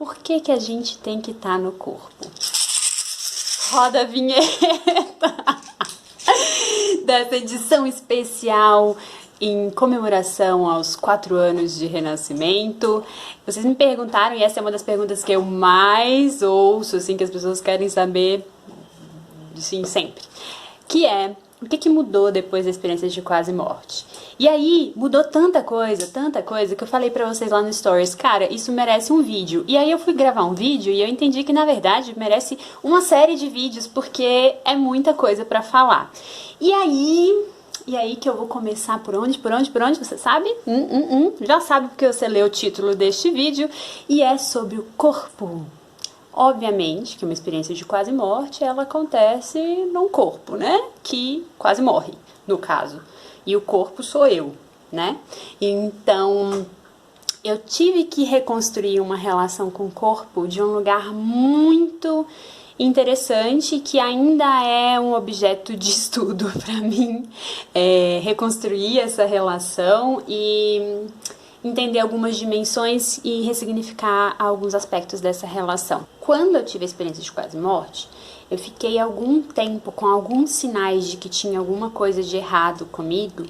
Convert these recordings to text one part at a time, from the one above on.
Por que que a gente tem que estar no corpo? Roda a vinheta dessa edição especial em comemoração aos 4 anos de renascimento. Vocês me perguntaram, e essa é uma das perguntas que eu mais ouço, assim, que as pessoas querem saber, assim, sempre. Que é, o que mudou depois da experiência de quase morte? E aí, mudou tanta coisa, que eu falei pra vocês lá no Stories, cara, isso merece um vídeo. E aí eu fui gravar um vídeo e eu entendi que, na verdade, merece uma série de vídeos, porque é muita coisa pra falar. E aí que eu vou começar por onde, você sabe? Já sabe porque você leu o título deste vídeo, e é sobre o corpo. Obviamente que uma experiência de quase morte, ela acontece num corpo, né? Que quase morre, no caso. E o corpo sou eu, né? Então, eu tive que reconstruir uma relação com o corpo de um lugar muito interessante, que ainda é um objeto de estudo para mim, reconstruir essa relação e entender algumas dimensões e ressignificar alguns aspectos dessa relação. Quando eu tive a experiência de quase morte, eu fiquei algum tempo com alguns sinais de que tinha alguma coisa de errado comigo,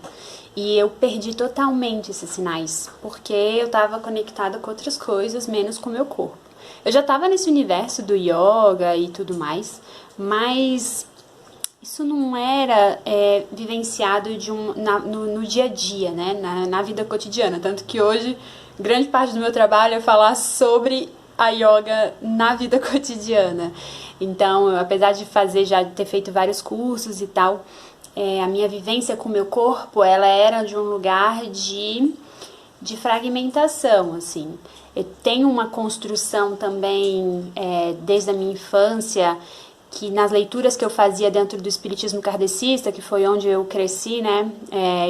e eu perdi totalmente esses sinais, porque eu estava conectada com outras coisas, menos com o meu corpo. Eu já estava nesse universo do yoga e tudo mais, mas isso não era vivenciado no dia a dia, né? Na vida cotidiana. Tanto que hoje, grande parte do meu trabalho é falar sobre a yoga na vida cotidiana. Então, apesar de já ter feito vários cursos e tal, a minha vivência com o meu corpo, ela era de um lugar de fragmentação, assim. Eu tenho uma construção também, desde a minha infância, que nas leituras que eu fazia dentro do espiritismo kardecista, que foi onde eu cresci, né,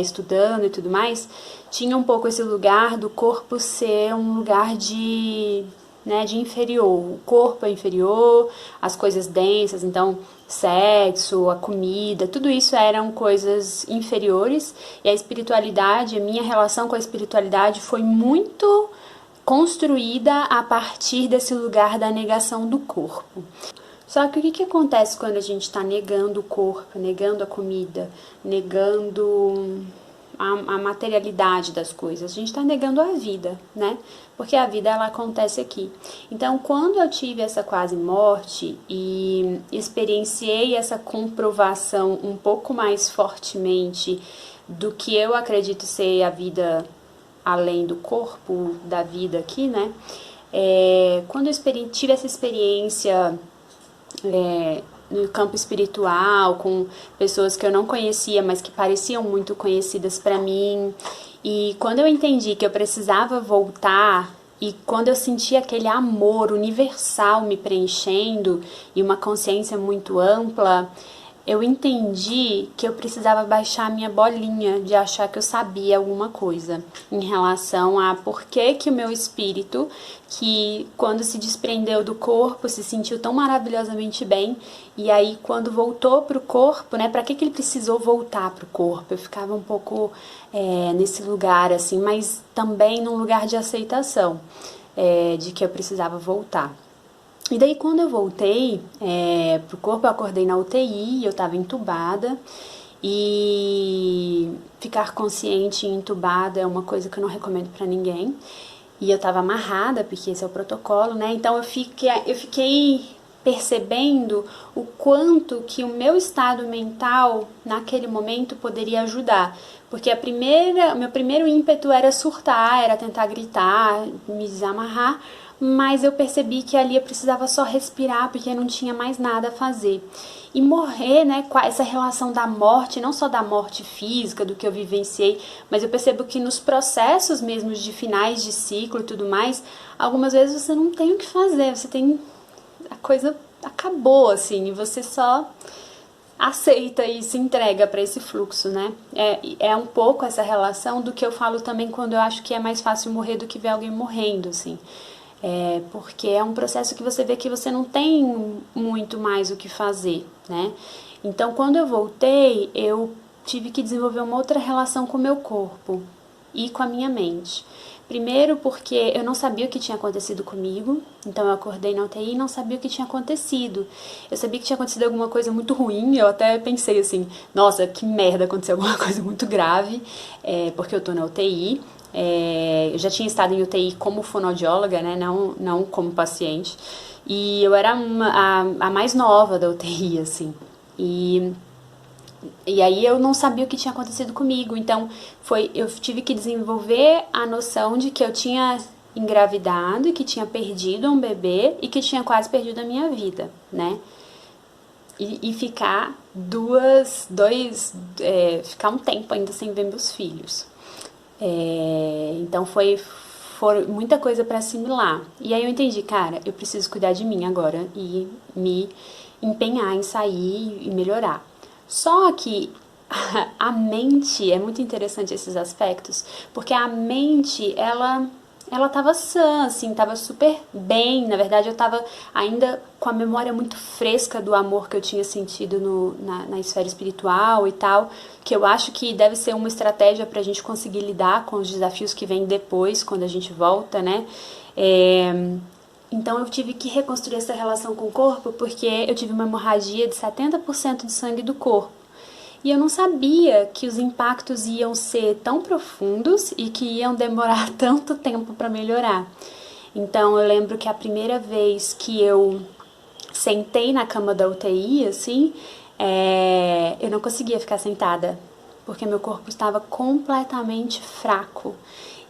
estudando e tudo mais, tinha um pouco esse lugar do corpo ser um lugar de inferior. O corpo é inferior, as coisas densas, então sexo, a comida, tudo isso eram coisas inferiores, e a espiritualidade, a minha relação com a espiritualidade foi muito construída a partir desse lugar da negação do corpo. Só que o que acontece quando a gente está negando o corpo, negando a comida, negando a materialidade das coisas? A gente está negando a vida, né? Porque a vida, ela acontece aqui. Então, quando eu tive essa quase morte e experienciei essa comprovação um pouco mais fortemente do que eu acredito ser a vida além do corpo, da vida aqui, né? Quando eu tive essa experiência no campo espiritual, com pessoas que eu não conhecia, mas que pareciam muito conhecidas para mim. E quando eu entendi que eu precisava voltar, e quando eu senti aquele amor universal me preenchendo e uma consciência muito ampla, eu entendi que eu precisava baixar a minha bolinha de achar que eu sabia alguma coisa em relação a por que o meu espírito, que quando se desprendeu do corpo se sentiu tão maravilhosamente bem, e aí quando voltou pro corpo, né, para que ele precisou voltar pro corpo? Eu ficava um pouco nesse lugar assim, mas também num lugar de aceitação, de que eu precisava voltar. E daí quando eu voltei pro corpo, eu acordei na UTI, eu estava entubada, e ficar consciente e entubada é uma coisa que eu não recomendo para ninguém. E eu estava amarrada, porque esse é o protocolo, né? Então eu fiquei percebendo o quanto que o meu estado mental naquele momento poderia ajudar, porque meu primeiro ímpeto era surtar, era tentar gritar, me desamarrar, mas eu percebi que ali eu precisava só respirar, porque não tinha mais nada a fazer. E morrer, né, com essa relação da morte, não só da morte física, do que eu vivenciei, mas eu percebo que nos processos mesmo de finais de ciclo e tudo mais, algumas vezes você não tem o que fazer, a coisa acabou, assim, e você só aceita e se entrega para esse fluxo, né? É um pouco essa relação do que eu falo também quando eu acho que é mais fácil morrer do que ver alguém morrendo, assim. Porque é um processo que você vê que você não tem muito mais o que fazer, né? Então, quando eu voltei, eu tive que desenvolver uma outra relação com o meu corpo e com a minha mente. Primeiro porque eu não sabia o que tinha acontecido comigo, então eu acordei na UTI e não sabia o que tinha acontecido. Eu sabia que tinha acontecido alguma coisa muito ruim, eu até pensei assim, nossa, que merda, aconteceu alguma coisa muito grave, porque eu tô na UTI. Eu já tinha estado em UTI como fonoaudióloga, né, não como paciente, e eu era a mais nova da UTI, assim, e aí eu não sabia o que tinha acontecido comigo, então eu tive que desenvolver a noção de que eu tinha engravidado e que tinha perdido um bebê e que tinha quase perdido a minha vida, né? E ficar ficar um tempo ainda sem ver meus filhos. Então foi muita coisa para assimilar. E aí eu entendi, cara, eu preciso cuidar de mim agora e me empenhar em sair e melhorar. Só que a mente, é muito interessante esses aspectos, porque a mente, ela tava sã, assim, tava super bem. Na verdade, eu tava ainda com a memória muito fresca do amor que eu tinha sentido na esfera espiritual e tal, que eu acho que deve ser uma estratégia pra gente conseguir lidar com os desafios que vêm depois, quando a gente volta, né? Então eu tive que reconstruir essa relação com o corpo, porque eu tive uma hemorragia de 70% de sangue do corpo. E eu não sabia que os impactos iam ser tão profundos e que iam demorar tanto tempo para melhorar. Então eu lembro que a primeira vez que eu sentei na cama da UTI, assim, eu não conseguia ficar sentada, porque meu corpo estava completamente fraco.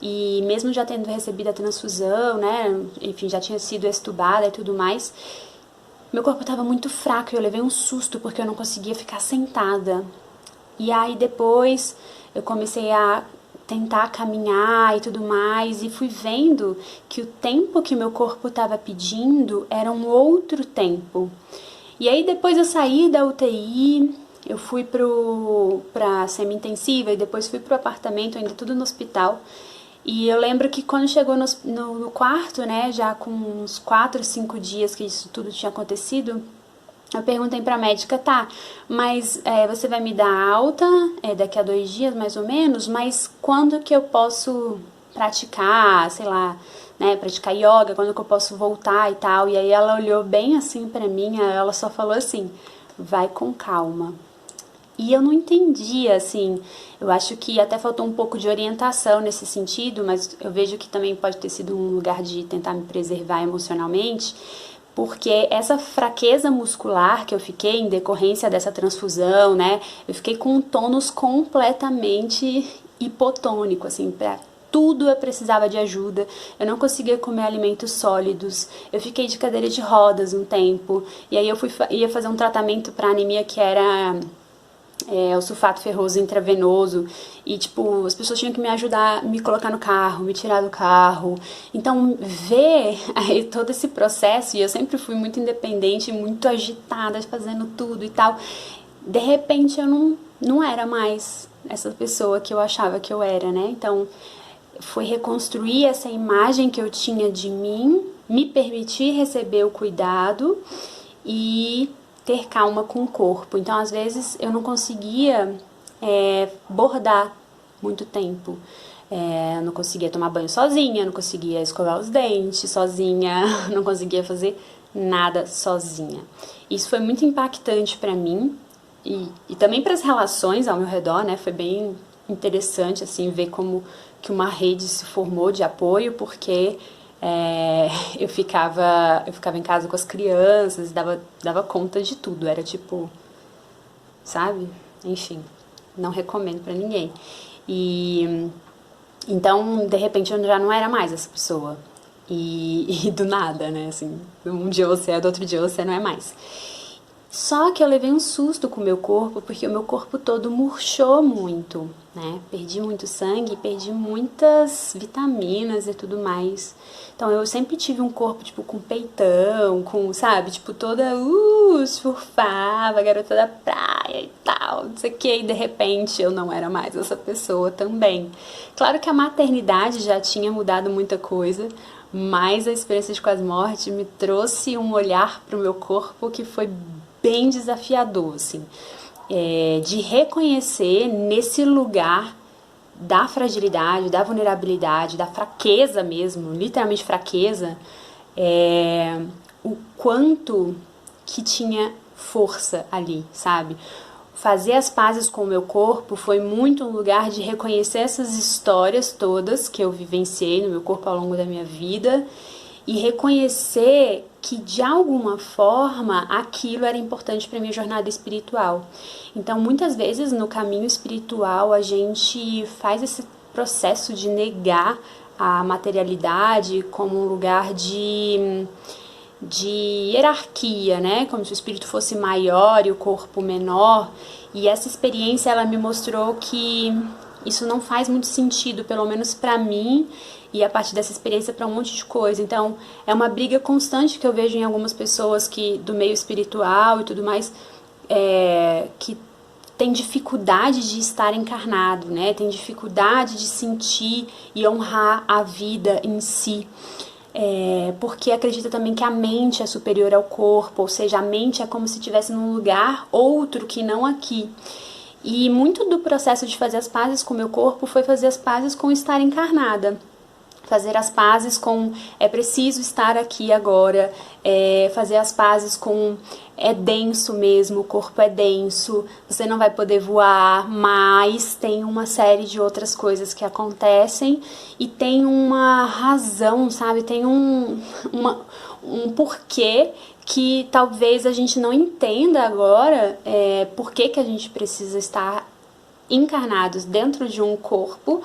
E mesmo já tendo recebido a transfusão, né, enfim, já tinha sido extubada e tudo mais, meu corpo estava muito fraco e eu levei um susto porque eu não conseguia ficar sentada. E aí depois eu comecei a tentar caminhar e tudo mais e fui vendo que o tempo que meu corpo estava pedindo era um outro tempo. E aí depois eu saí da UTI, eu fui pra semi-intensiva e depois fui pro apartamento, ainda tudo no hospital. E eu lembro que quando chegou no quarto, né, já com uns 4, 5 dias que isso tudo tinha acontecido, eu perguntei pra médica, tá, mas você vai me dar alta daqui a 2 dias, mais ou menos, mas quando que eu posso praticar, sei lá, né, praticar yoga, quando que eu posso voltar e tal. E aí ela olhou bem assim pra mim, ela só falou assim, vai com calma. E eu não entendia, assim, eu acho que até faltou um pouco de orientação nesse sentido, mas eu vejo que também pode ter sido um lugar de tentar me preservar emocionalmente, porque essa fraqueza muscular que eu fiquei em decorrência dessa transfusão, né, eu fiquei com um tônus completamente hipotônico, assim, pra tudo eu precisava de ajuda, eu não conseguia comer alimentos sólidos, eu fiquei de cadeira de rodas um tempo, e aí eu ia fazer um tratamento para anemia que era o sulfato ferroso intravenoso, e tipo, as pessoas tinham que me ajudar, me colocar no carro, me tirar do carro. Então, ver aí todo esse processo, e eu sempre fui muito independente, muito agitada, fazendo tudo e tal, de repente eu não era mais essa pessoa que eu achava que eu era, né? Então, foi reconstruir essa imagem que eu tinha de mim, me permitir receber o cuidado e ter calma com o corpo. Então, às vezes, eu não conseguia bordar muito tempo. Eu não conseguia tomar banho sozinha, não conseguia escovar os dentes sozinha, não conseguia fazer nada sozinha. Isso foi muito impactante para mim e também para as relações ao meu redor, né? Foi bem interessante, assim, ver como que uma rede se formou de apoio, porque eu ficava em casa com as crianças, dava conta de tudo, era tipo, sabe? Enfim, não recomendo pra ninguém. E então, de repente, eu já não era mais essa pessoa. E do nada, né? Assim, um dia você é, do outro dia você não é mais. Só que eu levei um susto com o meu corpo, porque o meu corpo todo murchou muito, né? Perdi muito sangue, perdi muitas vitaminas e tudo mais. Então eu sempre tive um corpo, tipo, com peitão, com, sabe? Tipo, toda, surfava, garota da praia e tal, não sei o que. E de repente eu não era mais essa pessoa também. Claro que a maternidade já tinha mudado muita coisa, mas a experiência de quase morte me trouxe um olhar pro meu corpo que foi bem desafiador, assim, de reconhecer nesse lugar da fragilidade, da vulnerabilidade, da fraqueza mesmo, literalmente fraqueza, o quanto que tinha força ali, sabe? Fazer as pazes com o meu corpo foi muito um lugar de reconhecer essas histórias todas que eu vivenciei no meu corpo ao longo da minha vida e reconhecer que de alguma forma aquilo era importante para minha jornada espiritual. Então, muitas vezes no caminho espiritual a gente faz esse processo de negar a materialidade como um lugar de hierarquia, né? Como se o espírito fosse maior e o corpo menor. E essa experiência ela me mostrou que isso não faz muito sentido, pelo menos para mim, e a partir dessa experiência para um monte de coisa. Então, é uma briga constante que eu vejo em algumas pessoas que do meio espiritual e tudo mais, que tem dificuldade de estar encarnado, né? Tem dificuldade de sentir e honrar a vida em si. Porque acredita também que a mente é superior ao corpo, ou seja, a mente é como se estivesse num lugar outro que não aqui. E muito do processo de fazer as pazes com o meu corpo foi fazer as pazes com estar encarnada. Fazer as pazes com é preciso estar aqui agora, fazer as pazes com é denso mesmo, o corpo é denso, você não vai poder voar, mas tem uma série de outras coisas que acontecem e tem uma razão, sabe? Tem um porquê que talvez a gente não entenda agora por que a gente precisa estar encarnados dentro de um corpo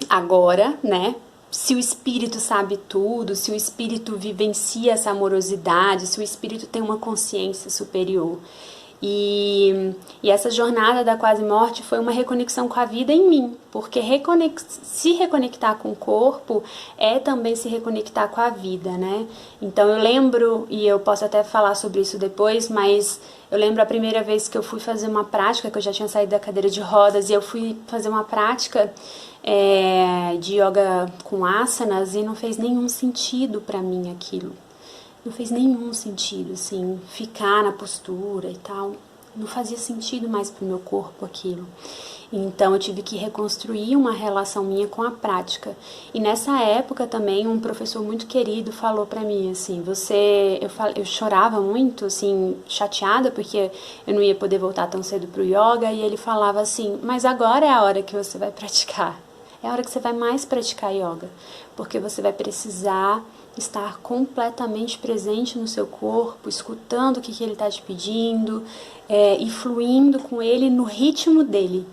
agora, né? Se o espírito sabe tudo, se o espírito vivencia essa amorosidade, se o espírito tem uma consciência superior. E essa jornada da quase morte foi uma reconexão com a vida em mim, porque se reconectar com o corpo é também se reconectar com a vida, né? Então eu lembro, e eu posso até falar sobre isso depois, mas eu lembro a primeira vez que eu fui fazer uma prática, que eu já tinha saído da cadeira de rodas, e eu fui fazer uma prática de yoga com asanas e não fez nenhum sentido pra mim aquilo. Não fez nenhum sentido, assim, ficar na postura e tal. Não fazia sentido mais pro meu corpo aquilo. Então eu tive que reconstruir uma relação minha com a prática. E nessa época também um professor muito querido falou pra mim assim, eu chorava muito, assim, chateada porque eu não ia poder voltar tão cedo pro yoga, e ele falava assim, mas agora é a hora que você vai praticar. É a hora que você vai mais praticar yoga, porque você vai precisar estar completamente presente no seu corpo, escutando o que ele está te pedindo e fluindo com ele no ritmo dele.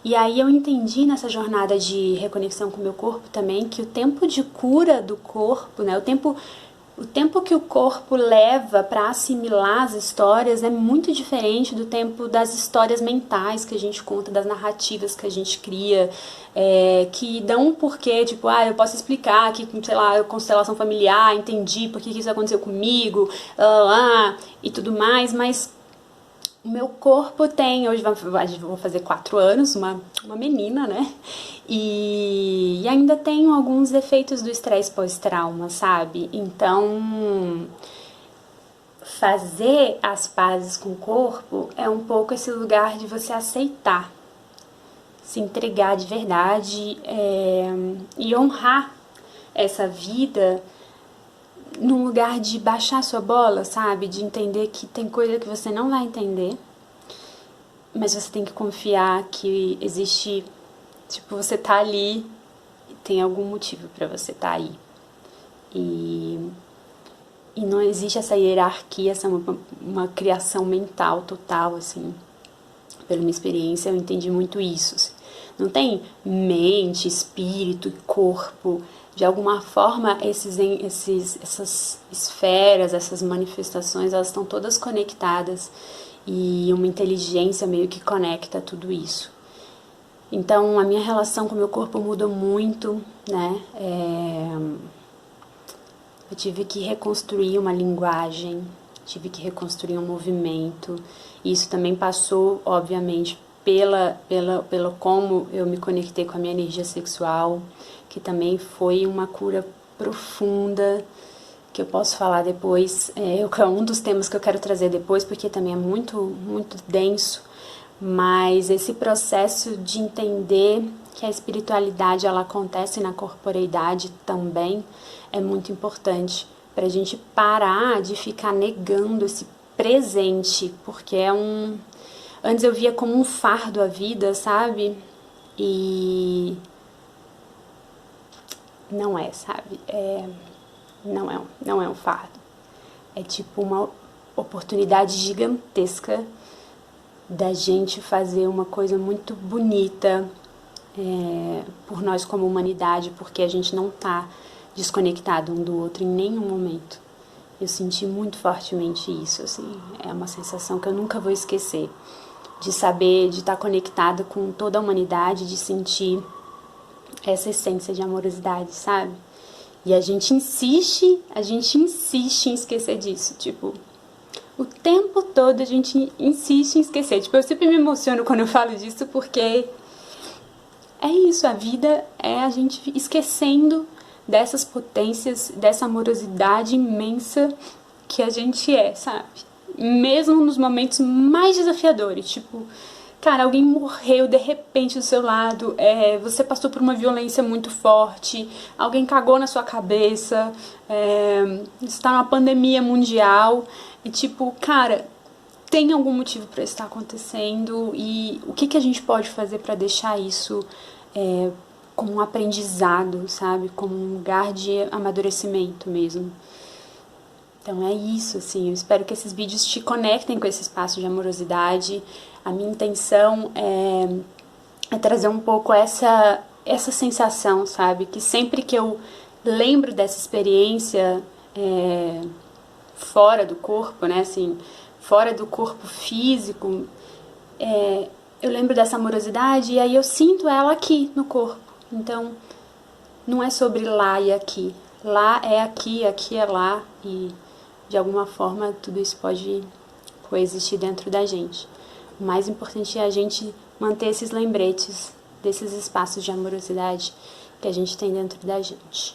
E aí eu entendi nessa jornada de reconexão com o meu corpo também que o tempo de cura do corpo, né, o tempo que o corpo leva para assimilar as histórias é muito diferente do tempo das histórias mentais que a gente conta, das narrativas que a gente cria, que dão um porquê, tipo, eu posso explicar que, sei lá, constelação familiar, entendi por que isso aconteceu comigo, e tudo mais, mas o meu corpo tem, hoje vou fazer 4 anos, uma menina, né? E ainda tenho alguns efeitos do estresse pós-trauma, sabe? Então, fazer as pazes com o corpo é um pouco esse lugar de você aceitar, se entregar de verdade e honrar essa vida num lugar de baixar sua bola, sabe? De entender que tem coisa que você não vai entender, mas você tem que confiar que existe, tipo, você tá ali e tem algum motivo pra você tá aí. E não existe essa hierarquia, essa uma criação mental total, assim. Pela minha experiência, eu entendi muito isso, assim. Não tem mente, espírito e corpo. De alguma forma, essas esferas, essas manifestações, elas estão todas conectadas e uma inteligência meio que conecta tudo isso. Então, a minha relação com o meu corpo mudou muito, né? Eu tive que reconstruir uma linguagem, tive que reconstruir um movimento. E isso também passou, obviamente, pelo como eu me conectei com a minha energia sexual, que também foi uma cura profunda, que eu posso falar depois, é um dos temas que eu quero trazer depois, porque também é muito, muito denso, Mas esse processo de entender que a espiritualidade ela acontece na corporeidade também é muito importante para a gente parar de ficar negando esse presente, porque antes eu via como um fardo a vida, sabe? E não é, sabe? Não é um fardo. É tipo uma oportunidade gigantesca da gente fazer uma coisa muito bonita por nós como humanidade, porque a gente não tá desconectado um do outro em nenhum momento. Eu senti muito fortemente isso, assim, é uma sensação que eu nunca vou esquecer, de saber, de estar conectada com toda a humanidade, de sentir essa essência de amorosidade, sabe? E a gente insiste em esquecer disso, tipo, o tempo todo a gente insiste em esquecer. Tipo, eu sempre me emociono quando eu falo disso, porque é isso, a vida é a gente esquecendo dessas potências, dessa amorosidade imensa que a gente é, sabe? Mesmo nos momentos mais desafiadores, tipo, cara, alguém morreu de repente do seu lado, você passou por uma violência muito forte, alguém cagou na sua cabeça, está numa pandemia mundial, e tipo, cara, tem algum motivo para isso estar acontecendo, e o que a gente pode fazer para deixar isso como um aprendizado, sabe? Como um lugar de amadurecimento mesmo. Então é isso, assim, eu espero que esses vídeos te conectem com esse espaço de amorosidade. A minha intenção é trazer um pouco essa sensação, sabe? Que sempre que eu lembro dessa experiência fora do corpo, né, assim, fora do corpo físico, eu lembro dessa amorosidade e aí eu sinto ela aqui no corpo. Então, não é sobre lá e aqui. Lá é aqui, aqui é lá, e de alguma forma tudo isso pode coexistir dentro da gente. O mais importante é a gente manter esses lembretes desses espaços de amorosidade que a gente tem dentro da gente.